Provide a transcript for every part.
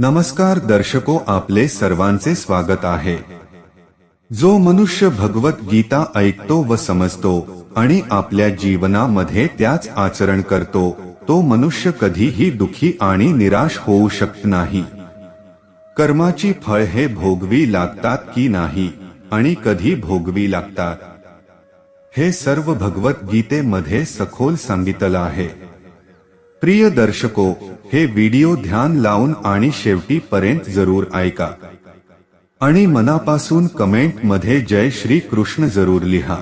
नमस्कार दर्शको, आपले सर्वांचे स्वागत आहे। जो मनुष्य भगवत गीता ऐकतो व समजतो आणि आपल्या जीवनामध्ये त्याच आचरण करतो, तो मनुष्य कधीही दुखी आणि निराश होऊ शकत नाही। कर्माची फळ हे भोगवी लागतात की नाही आणि कधी भोगवी लागतात, हे सर्व भगवत गीतेमध्ये सखोल सांगितलं आहे। प्रिय दर्शको, हे व्हिडिओ ध्यान लावून आणि शेवटी पर्यंत जरूर ऐका आणि मनापासून कमेंट मध्ये जय श्री कृष्ण जरूर लिहा।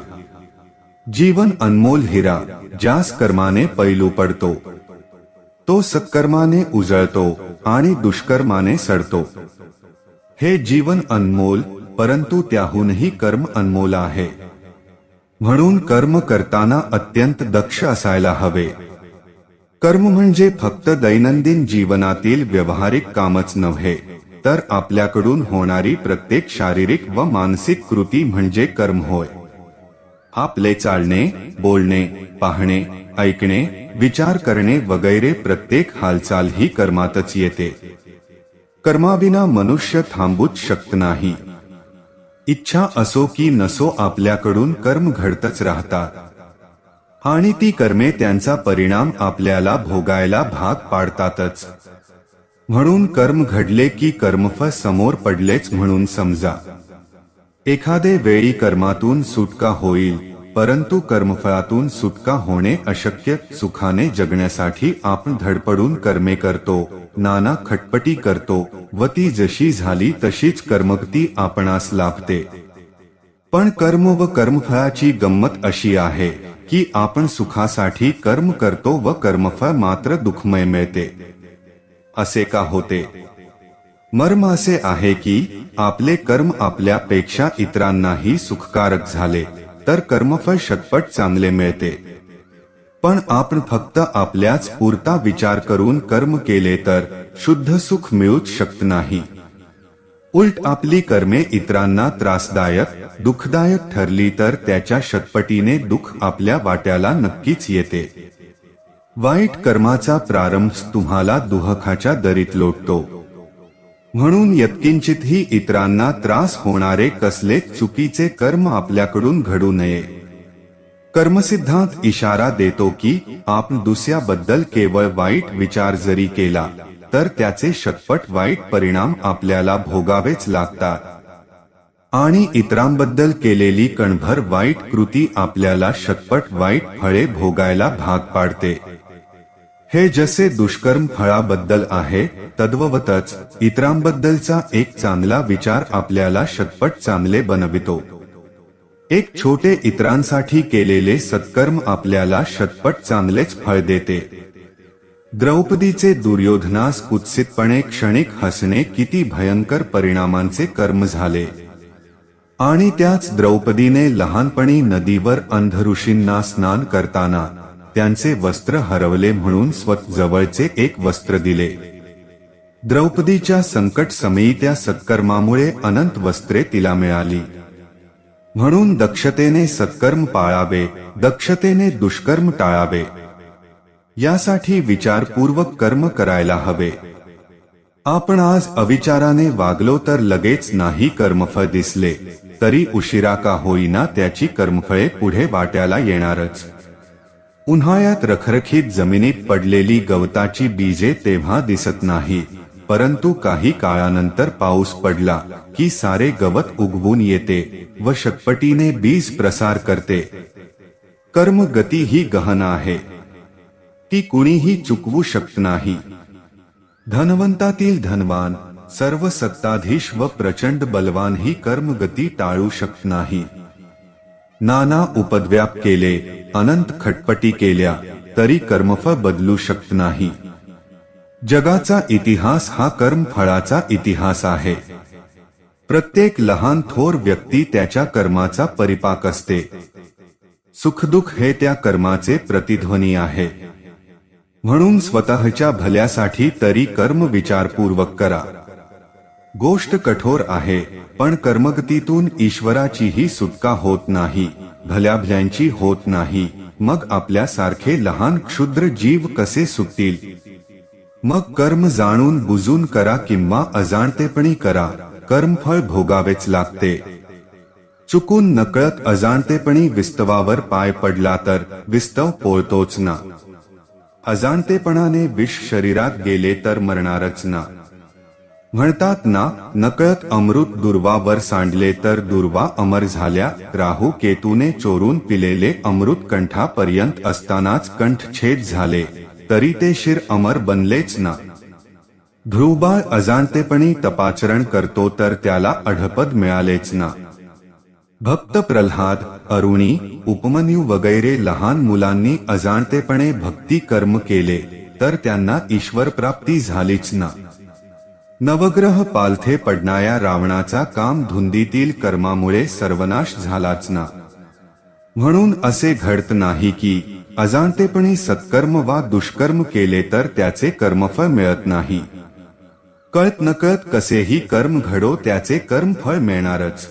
जीवन अनमोल हिरा, ज्यास कर्माने पैलू पडतो तो सत्कर्माने उजळतो आणि दुष्कर्माने सडतो। हे जीवन अनमोल, परंतु त्याहूनही कर्म अनमोल आहे। म्हणून कर्म करताना अत्यंत दक्ष असायला हवे। कर्म म्हणजे फक्त दैनंदिन जीवनातील व्यावहारिक कामच नव्हे, तर आपल्याकडून होणारी प्रत्येक शारीरिक व मानसिक कृती म्हणजे कर्म होय। आपले चालणे, बोलणे, पाहणे, ऐकणे, विचार करणे वगैरे प्रत्येक हालचाल ही कर्मातच येते। कर्माविना मनुष्य थांबूच शकत नाही। इच्छा असो की नसो, आपल्याकडून कर्म घडतच राहतात आणि ती कर्मे त्यांचा परिणाम आपल्याला भोगायला भाग पाडतातच। म्हणून कर्म घडले की कर्मफळ समोर पडलेच म्हणून समजा। एखादे वेळी कर्मातून सुटका होईल, परंतु कर्मफळातून सुटका होणे अशक्य। सुखाने जगण्यासाठी आपण धडपडून कर्मे करतो, नाना खटपटी करतो व ती जशी झाली तशीच कर्मगती आपणास लाभते। पण कर्म व कर्मफळाची गंमत अशी आहे की आपण सुखासाठी कर्म करतो व कर्मफळ मात्र दुःखमय मिळते। असे का होते? मर्म असे आहे की आपले कर्म आपल्यापेक्षा इतरांनाही सुखकारक झाले तर कर्मफळ शतपट चांगले मिळते। पण आपण फक्त आपल्याच पुरता विचार करून कर्म केले तर शुद्ध सुख मिळूच शकत नाही। उलट आपली कर्मे इतरांना त्रासदायक, दुःखदायक ठरली तर त्याच्या शतपटीने दुःख आपल्या वाट्याला नक्कीच येते। वाईट कर्माचा प्रारंभ तुम्हाला दुःखाच्या दरीत लोटतो। म्हणून यत्किंचितही इतरांना त्रास होणारे कसले चुकीचे कर्म आपल्याकडून घडू नये। कर्मसिद्धांत इशारा देतो की आपण दुसऱ्याबद्दल केवळ वाईट विचार जरी केला तर त्याचे शतपट वाईट परिणाम आपल्याला भोगावेच लागतात आणि इतरांबद्दल केलेली कणभर वाईट कृती आपल्याला शतपट वाईट फळे भोगायला भाग पाडते। हे जसे दुष्कर्म फळाबद्दल आहे, तद्वतच इतरांबद्दलचा एक चांगला विचार आपल्याला शतपट चांगले बनवितो। एक छोटे इतरांसाठी केलेले सत्कर्म आपल्याला शतपट चांगलेच फळ देते। द्रौपदीचे दुर्योधनास कुत्सितपणे क्षणिक हसणे किती भयंकर परिणामांचे कर्म झाले। आणि त्याच द्रौपदीने लहानपणी नदीवर अंध ऋषींना स्नान करताना त्यांचे वस्त्र हरवले म्हणून स्वतःजवळचे एक वस्त्र दिले। द्रौपदीच्या संकट समयी त्या सत्कर्मामुळे अनंत वस्त्रे तिला मिळाली। म्हणून दक्षतेने सत्कर्म पाळावे, दक्षतेने दुष्कर्म टाळावे। यासाठी विचारपूर्वक कर्म करायला हवे। आपण आज अविचाराने वागलो तर लगेच नाही कर्मफळ दिसले तरी उशिरा का होईना त्याची कर्मफळे पुढे वाट्याला येणारच। उन्हाळ्यात रखरखीत जमिनीत पडलेली गवताची बीजे तेव्हा दिसत नाही, परंतु काही काळानंतर पाऊस पडला की सारे गवत उगवून येते व शतपटीने बीज प्रसार करते। कर्म गती ही गहन आहे, ती कुणीही चुकवू शकत नाही। धनवंतातील धनवान, सर्व सत्ताधीश व प्रचंड बलवान ही कर्मगती टाळू शकत नाही। नाना उपद्व्याप केले, अनंत खटपटी केल्या तरी कर्मफळ बदलू शकत नाही। जगाचा इतिहास हा कर्मफळाचा इतिहास आहे। प्रत्येक लहान थोर व्यक्ती त्याच्या कर्माचा परिपाक असते। सुखदुःख हे त्या कर्माचे प्रतिध्वनी आहे। म्हणून स्वतःच्या भल्यासाठी तरी कर्म विचारपूर्वक करा। गोष्ट कठोर आहे, पण कर्मगतीतून ईश्वराचीही सुटका होत नाही, भल्याभल्यांची होत नाही। मग आपल्यासारखे लहान क्षुद्र जीव कसे सुटतील? मग कर्म जाणून बुजून करा किंवा अजाणतेपणी करा, कर्मफळ भोगावेच लागते. चुकून नकळत अजाणतेपणी विस्तवावर पाय पडला तर विस्तव पोळतोच ना. अजाणतेपणाने विष शरीरात गेले तर मरणारच ना. म्हणतात ना, नकळत अमृत दुर्वावर सांडले तर दुर्वा अमर झाल्या. राहू केतूने चोरून पिलेले अमृत कंठापर्यंत असतानाच कंठछेद झाले तरी ते शिर अमर बनलेच ना. ध्रुवबाळ अजाणतेपणी तपाचरण करतो तर त्याला अढपद मिळालेच ना. भक्त प्रल्हाद, अरुणी, उपमन्यू वगैरे लहान मुलांनी अजाणतेपणे भक्ती कर्म केले तर त्यांना ईश्वर प्राप्ती झालीच ना. नवग्रह पालथे पडणाऱ्या रावणाचा काम धुंदीतील कर्मामुळे सर्वनाश झालाच ना. म्हणून असे घडत नाही की अजाणतेपणी सत्कर्म वा दुष्कर्म केले तर त्याचे कर्मफळ मिळत नाही. कळत नकळत कसेही कर्म घडो त्याचे कर्मफळ मिळणारच.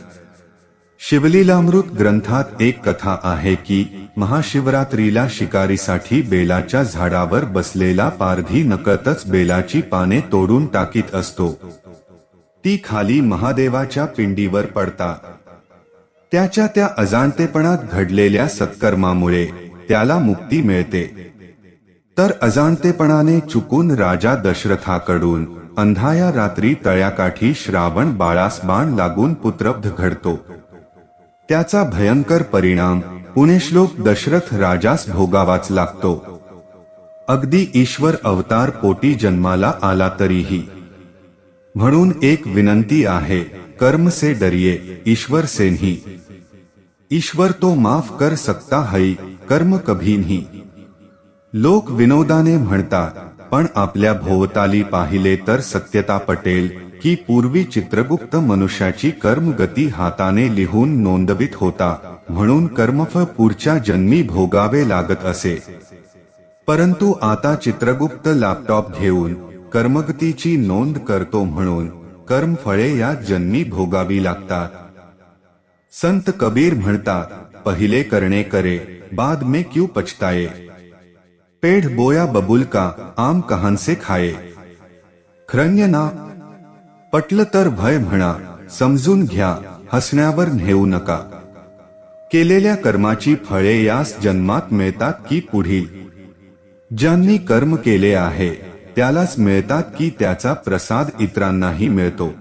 शिवलीलामृत ग्रंथात एक कथा आहे की महाशिवरात्रीला शिकारीसाठी बेलाच्या झाडावर बसलेला पारधी नकळतच बेलाची पाने तोडून टाकीत असतो. ती खाली महादेवाच्या पिंडीवर पडतात. त्याच्या त्या अजाणतेपणात घडलेल्या सत्कर्मामुळे त्याला मुक्ती मिळते. तर अजाणतेपणाने चुकून राजा दशरथाकडून अंधाया रात्री तळ्याकाठी श्रावण बाळास बाण लागून पुत्रब्ध घडतो. त्याचा भयंकर परिणाम पुण्यश्लोक दशरथ राजास भोगावाच लागतो. अगदी ईश्वर अवतार पोटी जन्माला आला तरीही. म्हणून एक विनंती आहे, कर्म से डरिये ईश्वर से नहीं. ईश्वर तो माफ कर सकता है, कर्म कभी नहीं. लोक विनोदाने म्हणतात, पण आपल्या भोवताली पाहिले तर सत्यता पटेल की पूर्वी चित्रगुप्त मनुष्याची कर्मगती हाताने लिहून नोंदवित होता, म्हणून कर्मफळ पुढच्या जन्मी भोगावे लागत असे. परंतु आता चित्रगुप्त लॅपटॉप घेऊन कर्मगतीची नोंद करतो, म्हणून कर्मफळे या जन्मी भोगावी लागतात. संत कबीर म्हणतात, पहिले करणे करे बाद में क्यों पछताए. पेड़ बोया बबुल का आम कहान से खाये. खरण्य ना. पटलं तर भय म्हणा, समजून घ्या, हसण्यावर नेऊ नका. केलेल्या कर्माची फळे यास जन्मात मिळतात की पुढील. ज्यांनी कर्म केले आहे त्यालाच मिळतात की त्याचा प्रसाद इतरांनाही मिळतो.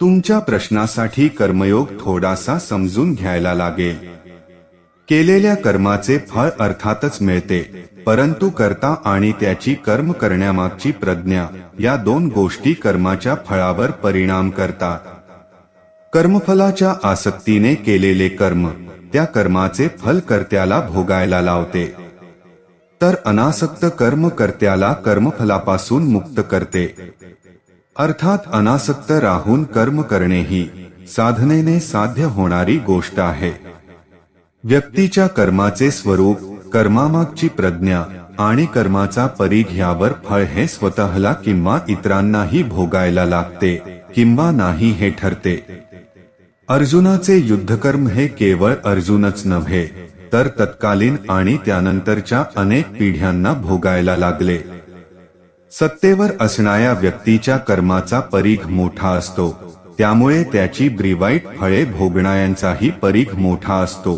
तुमच्या प्रश्नासाठी कर्मयोग थोडासा समजून घ्यायला लागेल. केलेल्या कर्माचे फळ अर्थातच मिळते, परंतु कर्ता आणि त्याची कर्म करण्यामागची प्रज्ञा या दोन गोष्टी कर्माच्या फळावर परिणाम करतात. कर्मफलाच्या आसक्तीने केलेले कर्म त्या कर्माचे फल कर्त्याला भोगायला लावते, तर अनासक्त कर्म कर्त्याला कर्मफलापासून मुक्त करते. अर्थात अनासक्त राहून कर्म करणे ही साधनेने साध्य होणारी गोष्ट आहे. व्यक्तीच्या कर्माचे स्वरूप, कर्मामागची प्रज्ञा आणि कर्माचा परीघ यावर फळ हे स्वतःला किंवा इतरांनाही भोगायला लागते किंवा नाही हे ठरते. अर्जुनाचे युद्धकर्म हे केवळ अर्जुनच नव्हे तर तत्कालीन आणि त्यानंतरच्या अनेक पिढ्यांना भोगायला लागले. सत्तेवर असणाऱ्या व्यक्तीच्या कर्माचा परीघ मोठा असतो, त्यामुळे त्याची ब्रीवाईट फळे भोगणाऱ्यांचाही परीघ मोठा असतो.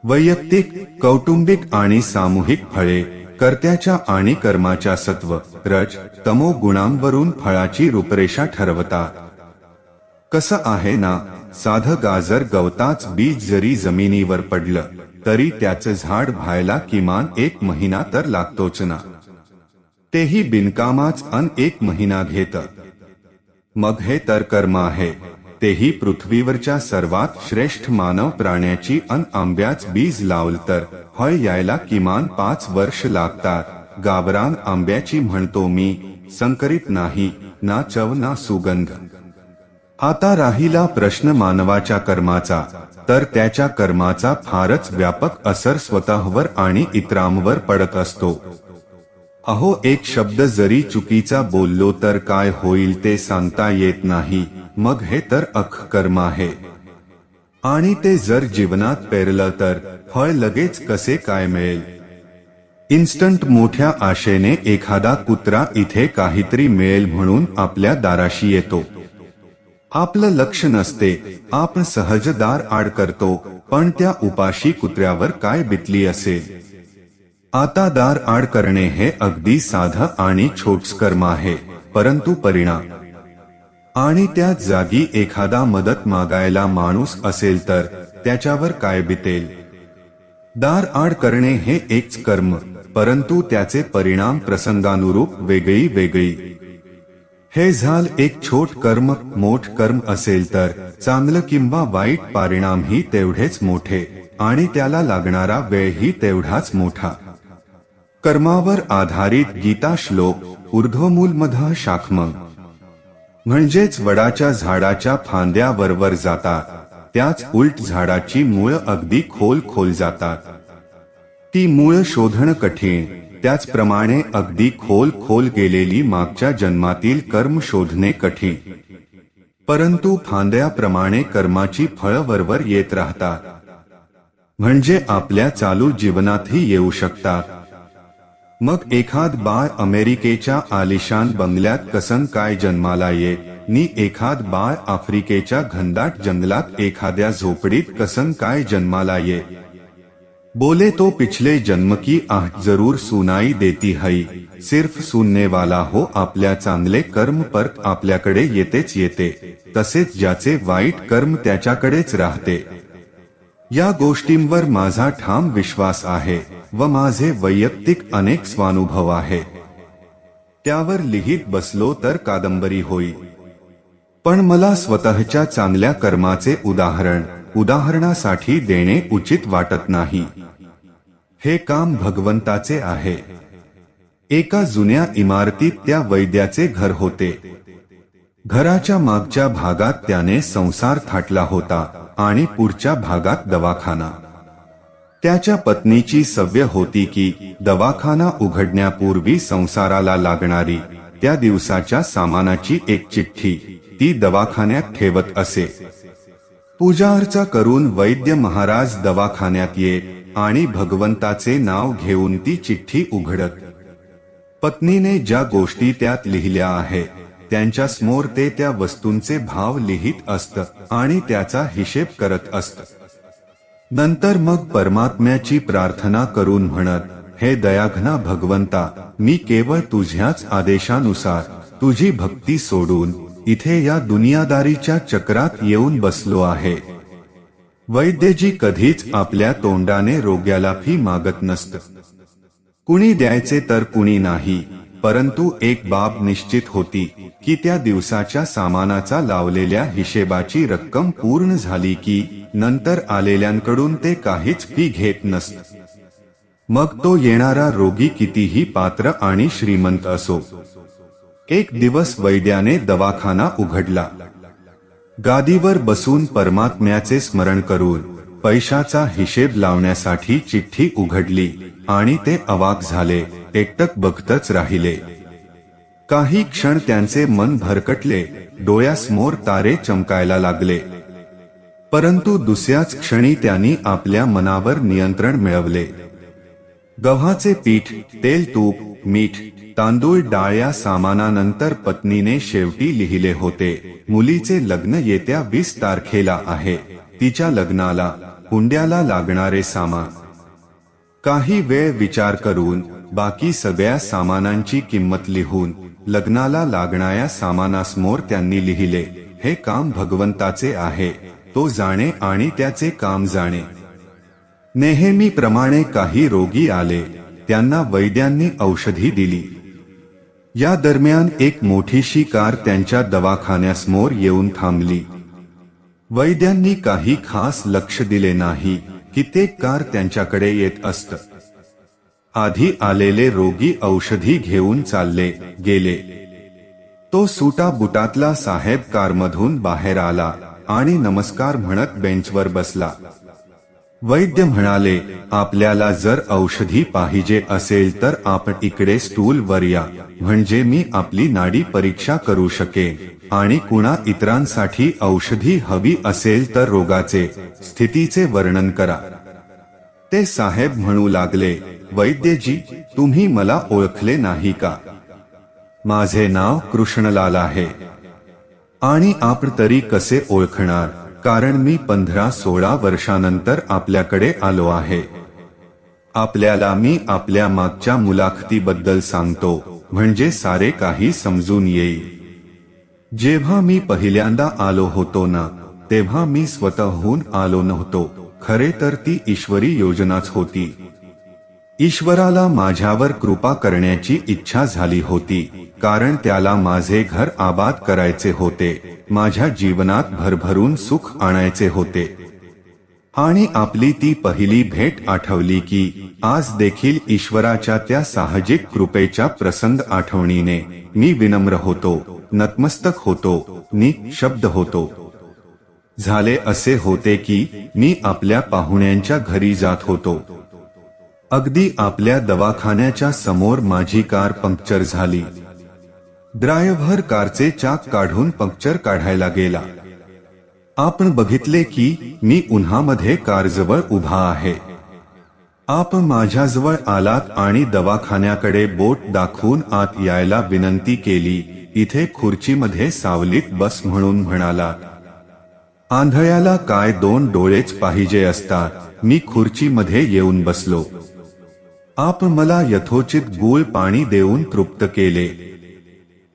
वैयक्तिक, कौटुंबिक आणि सामूहिक फळे कर्त्याच्या आणि कर्माच्या सत्व, रज, तमो गुणांवरून फळाची रूपरेषा ठरवतात. कसं आहे ना, साधं गाजर गवताच बीज जरी जमिनीवर पडलं तरी त्याचं झाड व्हायला किमान 1 महिना तर लागतोच ना. तेही बिनकामाच 1 महिना घेतं. मग हे तर कर्म आहे, तेही पृथ्वीवरच्या सर्वात श्रेष्ठ मानव प्राण्याची आंब्याच बीज लावल तर फळ यायला किमान 5 वर्ष लागतात. गावरान आंब्याची म्हणतो मी, संकरित नाही, ना चव ना सुगंध. आता राहिला प्रश्न मानवाच्या कर्माचा, तर त्याच्या कर्माचा फारच व्यापक असर स्वतःवर आणि इतरांवर पडत असतो. अहो, एक शब्द जरी चुकीचा बोललो तर काय होईल ते सांगता येत नाही, मग हे तर कर्म आहे. आणि ते जर जीवनात पेरलं तर फळ लगेच कसे काय मिळेल. इन्स्टंट मोठ्या आशेने एखादा कुत्रा इथे काहीतरी मिळेल म्हणून आपल्या दाराशी येतो. आपलं लक्ष नसते, आपण सहज दार आड करतो, पण त्या उपाशी कुत्र्यावर काय बितली असेल. आता दार आड करणे हे अगदी साधं आणि छोटस कर्म आहे, परंतु परिणाम आणि त्याच जागी एखादा मदत मागायला माणूस असेल तर त्याच्यावर काय बितेल. दार आड करणे हे एकच कर्म, परंतु त्याचे परिणाम प्रसंगानुरूप वेगळी वेगळी. हे झाल एक छोट कर्म. मोठ कर्म असेल तर चांगलं किंवा वाईट परिणामही तेवढेच मोठे आणि त्याला लागणारा वेळही तेवढाच मोठा. कर्मावर आधारित गीता श्लोक ऊर्ध्वमूलमधः शाखम, म्हणजेच वडाच्या झाडाच्या फांद्या वरवर जातात, त्याच उलट झाडाची मूळ अगदी खोल खोल जातात. ती मूळ शोधणं कठीण, त्याचप्रमाणे अगदी खोल खोल गेलेली मागच्या जन्मातील कर्म शोधणे कठीण. परंतु फांद्याप्रमाणे कर्माची फळं वरवर येत राहतात, म्हणजे आपल्या चालू जीवनातही येऊ शकतात. मग एखाद बाळ अमेरिकेच्या आलिशान बंगल्यात कसं काय जन्माला येत, नि एखाद बाळ आफ्रिकेच्या घनदाट जंगलात एखाद्या झोपडीत कसं काय जन्माला येत. बोले तो पिछले जन्म की आहट जरूर सुनाई देती है, सिर्फ सुनने वाला हो. आपल्या चांगले कर्म परत आपल्याकडे येतेच येते, तसेच ज्याचे वाईट कर्म त्याच्याकडेच राहते. या गोष्टींवर माझा ठाम विश्वास आहे व माझे वैयक्तिक अनेक स्वानुभव आहे. त्यावर लिहित बसलो तर कादंबरी होईल. पण मला स्वतःच्या चांगल्या कर्माचे उदाहरणासाठी देणे उचित वाटत नाही. हे काम भगवंताचे आहे. एका जुन्या इमारतीत त्या वैद्याचे घर होते. घराच्या मागच्या भागात त्याने संसार थाटला होता आणि पुढच्या भागात दवाखाना. त्याच्या पत्नीची सवय होती की दवाखाना उघडण्यापूर्वी संसाराला लागणारी त्या दिवसाच्या सामानाची एक चिठ्ठी ती दवाखान्यात ठेवत असे. पूजा अर्चा करून वैद्य महाराज दवाखान्यात येत आणि भगवंताचे नाव घेऊन ती चिठ्ठी उघडत. पत्नीने ज्या गोष्टी त्यात लिहिल्या आहेत त्यांच्या समोर ते त्या वस्तूंचे भाव लिहित असत आणि त्याचा हिशेब करत असत. नंतर मग परमात्म्याची प्रार्थना करून म्हणत, हे दयाघना भगवंता, मी केवळ तुझ्याच आदेशानुसार तुझी भक्ती सोडून इथे या दुनियादारीच्या चक्रात येऊन बसलो आहे. वैद्यजी कधीच आपल्या तोंडाने रोग्याला फी मागत नसत. कुणी द्यायचे तर कुणी नाही, परंतु एक बाब निश्चित होती की त्या दिवसाच्या सामानाचा लावलेल्या हिशेबाची रक्कम पूर्ण झाली की नंतर आलेल्यांकडून ते काहीच फी घेत नसत. मग तो येणारा रोगी कितीही पात्र आणि श्रीमंत असो. एक दिवस वैद्याने दवाखाना उघडला. गादीवर बसून परमात्म्याचे स्मरण करून पैशाचा हिशेब लावण्यासाठी चिठ्ठी उघडली आणि ते अवाक झाले, एकटक बघतच राहिले. काही क्षण त्यांचे मन भरकटले, डोळ्यासमोर तारे चमकायला लागले. परंतु दुसऱ्याच क्षणी त्यांनी आपल्या मनावर नियंत्रण मिळवले. गव्हाचे पीठ, तेल, तूप, मीठ, तांदूळ, डाळ या सामानानंतर पत्नीने शेवटी लिहिले होते, मुलीचे लग्न येत्या 20 तारखेला आहे. तिच्या लग्नाला हुंड्याला लागणारे सामान. काही वेळ विचार करून बाकी सगळ्या सामानांची किंमत लिहून लग्नाला लागणाऱ्या सामानासमोर त्यांनी लिहिले, हे काम भगवंताचे आहे, तो जाणे आणि त्याचे काम जाणे. नेहमीप्रमाणे काही रोगी आले, त्यांना वैद्यांनी औषधी दिली. या दरम्यान एक मोठीशी कार त्यांच्या दवाखान्यासमोर येऊन थांबली. वैद्यांनी काही खास लक्ष दिले नाही. कित्येक कार त्यांच्याकडे येत असत. आधी आलेले रोगी औषधी घेऊन चालले गेले. तो सुटा बुटातला साहेब कारमधून बाहेर आला आणि नमस्कार म्हणत बेंचवर बसला. वैद्य म्हणाले, आपल्याला जर औषधी पाहिजे असेल तर आपण इकडे स्टूल वर या, म्हणजे मी आपली नाडी परीक्षा करू शकेन आणि कुणा इतरांसाठी औषधी हवी असेल तर रोगाचे स्थितीचे वर्णन करा. ते साहेब म्हणू लागले, वैद्यजी, तुम्ही मला ओळखले नाही का? माझे नाव कृष्णलाल आहे. आणि आपण तरी कसे ओळखणार, कारण मी 15-16 वर्षानंतर आपल्याकडे आलो आहे. आपल्याला मी आपल्या मागच्या मुलाखतीबद्दल सांगतो, म्हणजे सारे काही समजून येईल. जेव्हा मी पहिल्यांदा आलो होतो ना, तेव्हा मी स्वतःहून आलो नव्हतो. खरे तर ती ईश्वरी योजनाच होती. ईश्वराला माझ्यावर कृपा करण्याची इच्छा झाली होती, कारण त्याला माझे घर आबाद करायचे होते, माझ्या जीवनात भरभरून सुख आणायचे होते. आणि आपली ती पहिली भेट आठवली की आज देखील ईश्वराच्या त्या साहजिक कृपेच्या प्रसंग आठवणीने मी विनम्र होतो, नतमस्तक होतो, निशब्द होतो. झाले असे होते की मी आपल्या पाहुण्यांच्या घरी जात होतो. अगदी आपल्या दवाखान्याच्या समोर माझी कार पंक्चर झाली. ड्रायव्हर कारचे चाक काढून पंक्चर काढायला गेला. आपण बघितले की मी उन्हामध्ये कारजवळ उभा आहे. आपण माझ्याजवळ आलात आणि दवाखान्याकडे बोट दाखवून आत यायला विनंती केली. इथे खुर्चीमध्ये सावलीत बस म्हणून म्हणालात. आंधळ्याला काय 2 डोळेच पाहिजे असतात. मी खुर्चीमध्ये येऊन बसलो. आपण मला यथोचित गूळ पाणी देऊन तृप्त केले.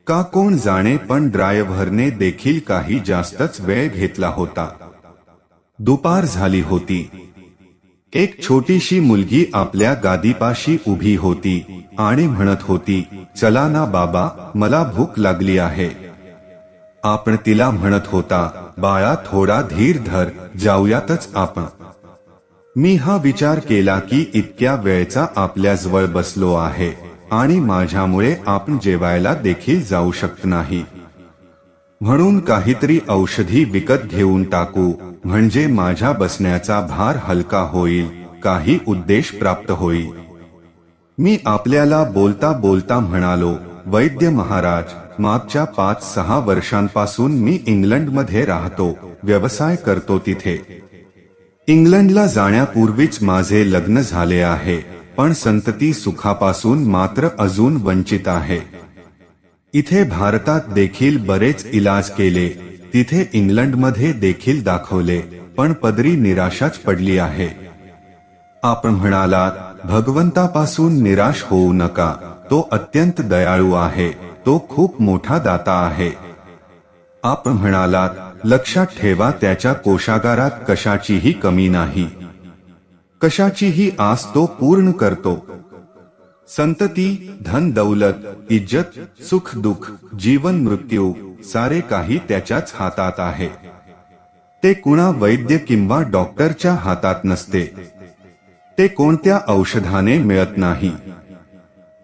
का कोण जाणे, पण ड्रायव्हरने देखील काही जास्तच वेळ घेतला होता. दुपार झाली होती. एक छोटीशी मुलगी आपल्या गादीपाशी उभी होती आणि म्हणत होती, चला ना बाबा, मला भूक लागली आहे. आपण तिला म्हणत होता, बाळा थोडा धीर धर, जाऊयातच आपण. मी हा विचार केला की इतक्या वेळचा आपल्याजवळ बसलो आहे आणि माझ्यामुळे आपण जेवायला देखील जाऊ शकत नाही. म्हणून काहीतरी औषधी विकत घेऊन टाकू, म्हणजे माझ्या बसण्याचा भार हलका होईल, काही उद्देश प्राप्त होईल. मी आपल्याला बोलता बोलता म्हणालो, वैद्य महाराज, मागच्या 5-6 वर्षांपासून मी इंग्लंडमध्ये राहतो, व्यवसाय करतो तिथे. इंग्लंडला जाण्यापूर्वीच माझे लग्न झाले आहे, पण संतती सुखापासून मात्र अजून वंचित आहे. इथे भारतात देखील बरेच इलाज केले, तिथे इंग्लंडमध्ये देखील दाखवले, पण पदरी निराशाच पडली आहे. आपण म्हणालात, भगवंतापासून निराश होऊ नका, तो अत्यंत दयाळू आहे, तो खूप मोठा दाता आहे. आपण म्हणालात, लक्षात ठेवा, त्याच्या कोशागारात कशाचीही कमी नाही, कशाचीही आस तो पूर्ण करतो. संतती, धन दौलत, इज्जत, सुख दुःख, जीवन मृत्यू, सारे काही त्याच्याच हातात आहे. ते कुणा वैद्य किंवा डॉक्टरच्या हातात नसते. ते कोणत्या औषधाने मिळत नाही.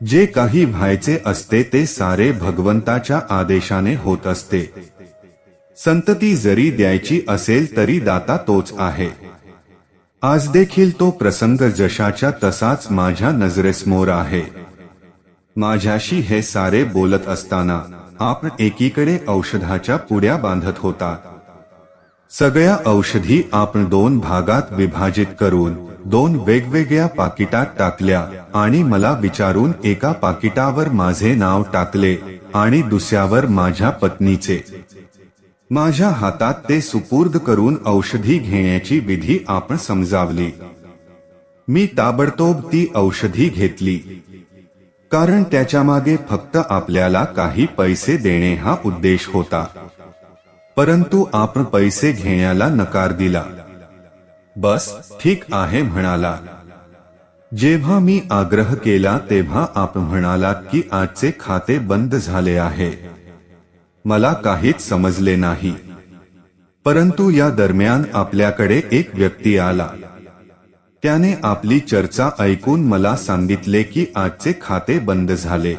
जे काही व्हायचे असते ते सारे भगवंताच्या आदेशाने होत असते. संतती जरी द्यायची असेल तरी दाता तोच आहे. आज देखील तो प्रसंग जशाच्या तसाच माझ्या नजरेसमोर आहे. माझ्याशी हे सारे बोलत असताना आपण एकीकडे औषधाच्या पुड्या बांधत होता. सगळ्या औषधी आपण 2 भागात विभाजित करून 2 वेगवेगळ्या पाकिटात टाकल्या आणि मला विचारून एका पाकिटावर माझे नाव टाकले आणि दुसऱ्यावर माझ्या पत्नीचे. माझ्या हातात ते सुपूर्द करून औषधी घेण्याची विधी आपण समजावली. मी ताबडतोब ती औषधी घेतली, कारण त्याच्यामागे फक्त आपल्याला काही पैसे देणे हा उद्देश होता. परंतु आपण पैसे घेण्याला नकार दिला. बस ठीक आहे म्हणाला. जेव्हा मी आग्रह केला तेव्हा आपण म्हणालात की आजचे खाते बंद झाले आहे. मला काहीच समजले नाही. परंतु या दरम्यान आपल्याकडे एक व्यक्ती आला. त्याने आपली चर्चा ऐकून मला सांगितले की आजचे खाते बंद झाले.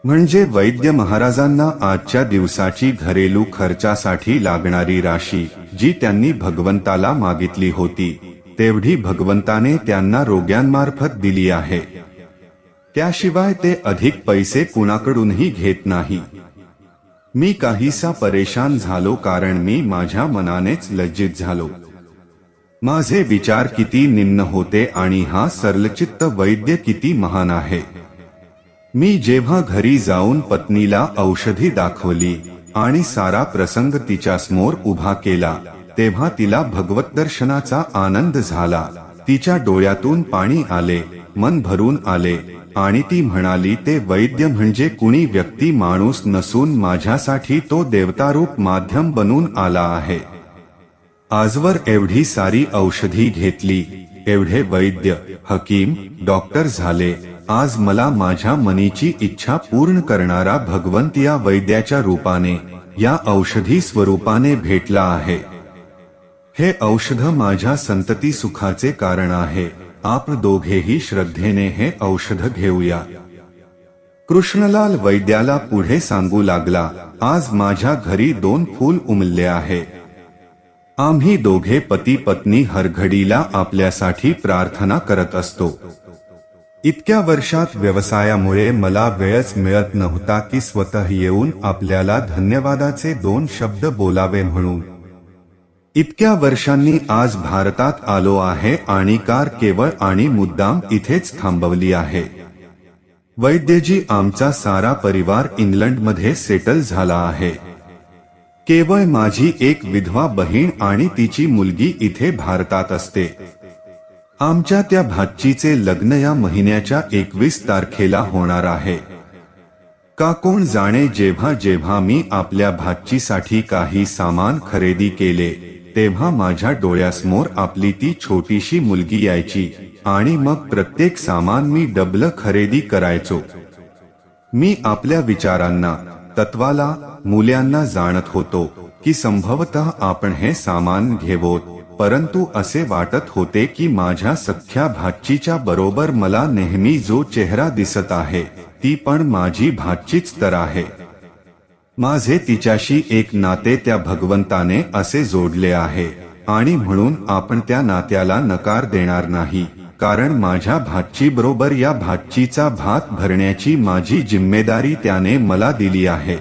म्हणजे वैद्य महाराजांना आजच्या दिवसाची घरेलू खर्चासाठी लागणारी राशी, जी त्यांनी भगवंताला मागितली होती, तेवढी भगवंताने त्यांना रोग्यांमार्फत दिली आहे. त्याशिवाय ते अधिक पैसे कुणाकडूनही घेत नाही. मी काहीसा परेशान झालो, कारण मी माझ्या मनानेच लज्जित झालो. माझे विचार किती निम्न होते आणि हा सरलचित्त वैद्य किती महान आहे. मी जेव्हा घरी जाऊन पत्नीला औषधी दाखवली आणि सारा प्रसंग तिच्यासमोर उभा केला, तेव्हा तिला भगवत दर्शनाचा आनंद झाला. तिच्या डोळ्यातून पाणी आले, मन भरून आले आणि ती म्हणाली, ते वैद्य म्हणजे कुणी व्यक्ती माणूस नसून माझ्यासाठी तो देवतारूप माध्यम बनून आला आहे. आजवर एवढी सारी औषधी घेतली, एवढे वैद्य, हकीम, डॉक्टर झाले. आज मला माझ्या मनीची इच्छा पूर्ण करणारा भगवंत या वैद्याच्या रूपाने, या औषधी स्वरूपाने भेटला आहे. हे औषध माझ्या संतती सुखाचे कारण आहे. आपण दोघेही श्रद्धेने हे औषध घेऊया. कृष्णलाल वैद्याला पुढे सांगू लागला, आज माझ्या घरी 2 फूल उमलले आहे. आम्ही दोघे पती पत्नी हरघडीला आपल्यासाठी प्रार्थना करत असतो. इतक्या वर्षात व्यवसायामुळे मला वेळच मिळत नव्हता की स्वतः येऊन आपल्याला धन्यवादाचे 2 शब्द बोलावे म्हणून. इतक्या वर्षांनी आज भारतात आलो आहे आणि कार केवळ आणि मुद्दाम इथेच थांबवली आहे. वैद्यजी आमचा सारा परिवार इंग्लंडमध्ये सेटल झाला आहे. केवळ माझी एक विधवा बहीण आणि तिची मुलगी इथे भारतात असते. आमच्या त्या भाचीचे लग्न या महिन्याच्या 21 तारखेला होणार आहे. का कोण जाणे, जेव्हा जेव्हा मी आपल्या भाचीसाठी काही सामान खरेदी केले, तेव्हा माझ्या डोळ्यासमोर आपली ती छोटीशी मुलगी यायची आणि मग प्रत्येक सामान मी डबल खरेदी करायचो. मी आपल्या विचारांना, तत्वाला, मूल्यांना जाणत होतो की संभवतः आपण हे सामान घेवोत, परंतु असे वाटत होते की माझ्या सख्या भाचीच्या बरोबर मला नेहमी जो चेहरा दिसत आहे, ती पण माझी भाचीच तर आहे. माझे तिच्याशी एक नाते त्या भगवंताने असे जोडले आहे आणि म्हणून आपण त्या नात्याला नकार देणार नाही, कारण माझ्या भाचीबरोबर या भाचीचा भात भरण्याची माझी जिम्मेदारी त्याने मला दिली आहे.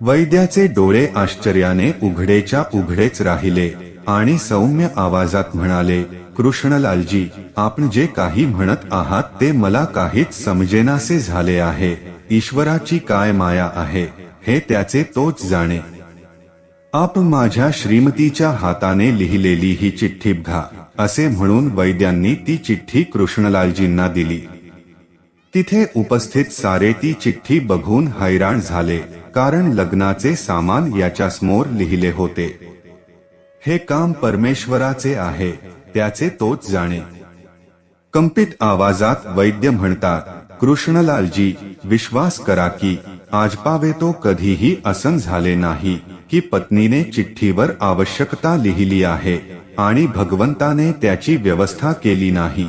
वैद्याचे डोळे आश्चर्याने उघडेच्या उघडेच राहिले आणि सौम्य आवाजात म्हणाले, कृष्णलालजी, आपण जे काही म्हणत आहात ते मला काहीच समजेनासे झाले आहे. ईश्वराची काय माया आहे हे त्याचे तोच जाणे. आपण माझ्या श्रीमतीच्या हाताने लिहिलेली ही चिठ्ठी बघा, असे म्हणून वैद्यांनी ती चिठ्ठी कृष्णलालजींना दिली. तिथे उपस्थित सारे ती चिठ्ठी बघून हैराण झाले, कारण लग्नाचे सामान याच्यासमोर लिहिले होते. हे काम परमेश्वराचे आहे, त्याचे तोच जाणे. कंपित आवाजात वैद्य म्हणतात, कृष्णलालजी, विश्वास करा की आजपावे तो कधीही असं झाले नाही की पत्नीने चिठ्ठीवर आवश्यकता लिहिली आहे आणि भगवंताने त्याची व्यवस्था केली नाही.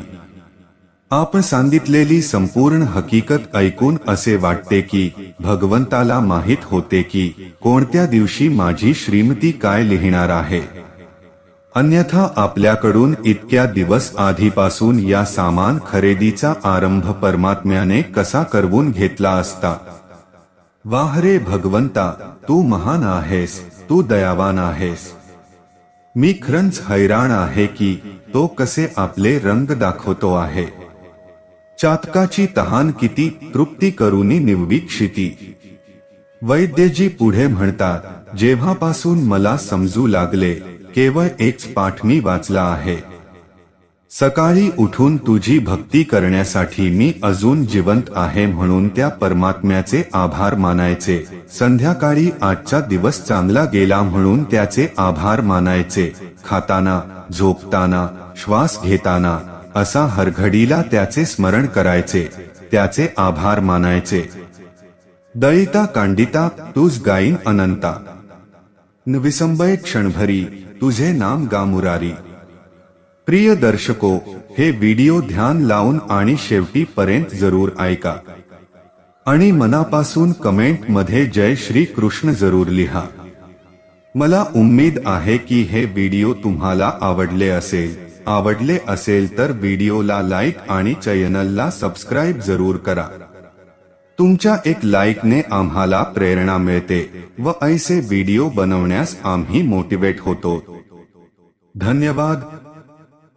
आपण सांगितलेली संपूर्ण हकीकत ऐकून असे वाटते की भगवंताला माहित होते की कोणत्या दिवशी माझी श्रीमती काय लिहिणार आहे. अन्यथा आपल्याकडून इतक्या दिवस आधीपासून या सामान खरेदीचा आरंभ परमात्म्याने कसा करवून घेतला असता. वाह रे भगवंता, तू महान आहेस, तू दयावान आहेस. मी खरंच हैराण आहे की तो कसे आपले रंग दाखवतो आहे. चातकाची तहान किती तृप्ती करूनी निववीक्षिती. वैद्यजी पुढे म्हणतात, जेव्हापासून मला समजू लागले, केवळ एकच पाठ मी वाचला आहे. सकाळी उठून तुझी भक्ती करण्यासाठी मी अजून जिवंत आहे म्हणून त्या परमात्म्याचे आभार मानायचे. संध्याकाळी आजचा दिवस चांगला गेला म्हणून त्याचे आभार मानायचे. खाताना, झोपताना, श्वास घेताना असा हरघडीला त्याचे स्मरण करायचे, त्याचे आभार मानायचे. दळिता कांडिता तुझ गाईन अनंता, विसंबय क्षणभरी तुझे नाम गामुरारी. प्रिय दर्शको, हे व्हिडिओ ध्यान लावून आणि शेवटी पर्यंत जरूर ऐका आणि मनापासून कमेंट मध्ये जय श्री कृष्ण जरूर लिहा. मला उम्मीद आहे की हे व्हिडिओ तुम्हाला आवडले असेल तर व्हिडिओला लाईक आणि चॅनलला सबस्क्राईब जरूर करा. तुमच्या एक लाईकने आम्हाला प्रेरणा मिळते व ऐसे व्हिडिओ बनवण्यास आम्ही मोटिवेट होतो. धन्यवाद.